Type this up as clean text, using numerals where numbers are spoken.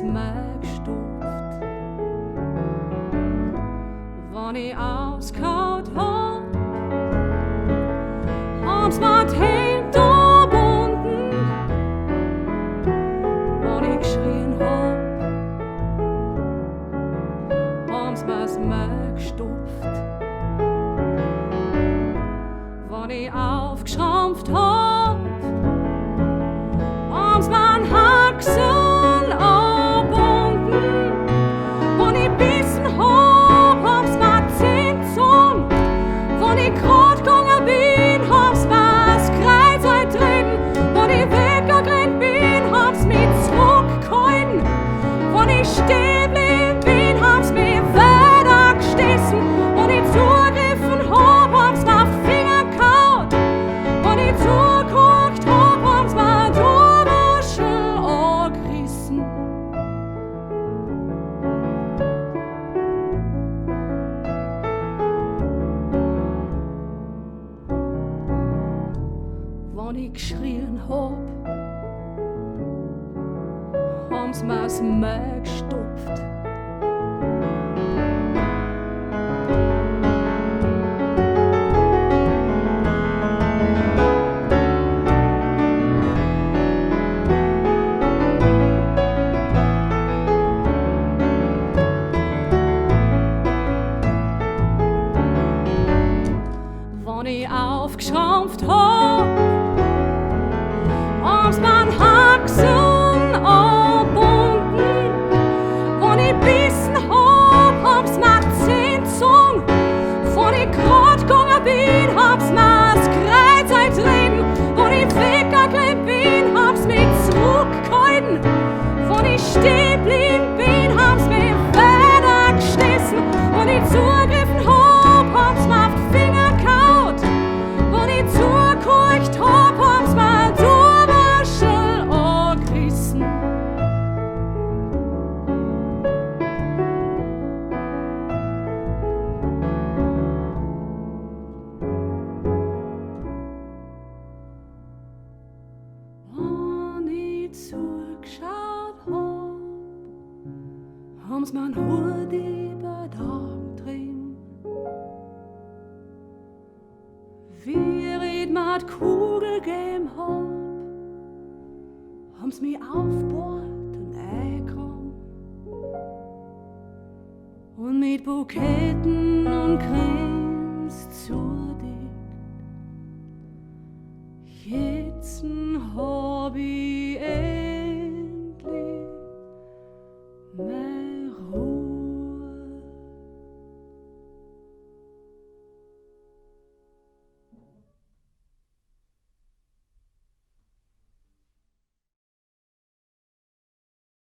mir's mehr gestopft. Wann ich ausgehaut hab, haben's mir die Hände umbunden. Wann ich geschrien hab, haben's mir's mehr gestopft. Wann ich aufgeschrampft hab, haben's mir an Haxen abbunden. Wann ich bissen hab, haben's mir Zähne gezogen. Wann ich grad gegangen bin, haben's mir das Kreuz eintreten. Wann ich weggerannt bin, haben's mich zurückgehalten. Wann ich stehen blieb bin, haben's mich weiter gestessen. Wann ich zugegriffen hab, haben's mir Finger gehauen. Wann ich zugeguckt hab, haben's mir die Oberschel angerissen. Wann ich geschrien hab, haben's mir's mehr gestopft. Wann ich aufgeschrampft hab, haben's mir an Haxen abbunden. Wann ich bissen hab, haben's mir die Zähne gezogen. Wann ich grad gegangen bin, haben's mir das Kreuz eintreten. Wann ich weggerannt bin, haben's mich zurückgehalten. Wann ich stehen blieb bin, haben's mich weiter gestessen. Wann ich zugegriffen hab, haben's mir auf die Finger gehauen. Wann ich zugeguckt hab, haben's mir die Oberschel angerissen. Wann ich zugeschaut hab, haben's mir 'n Hut über die Augen getrieben. Wie ich mir die Kugel gegeben hab, haben's mich aufgebohrt und eingegraben. Und mit Buketten und Cremes zudeckt. Jetzt hab ich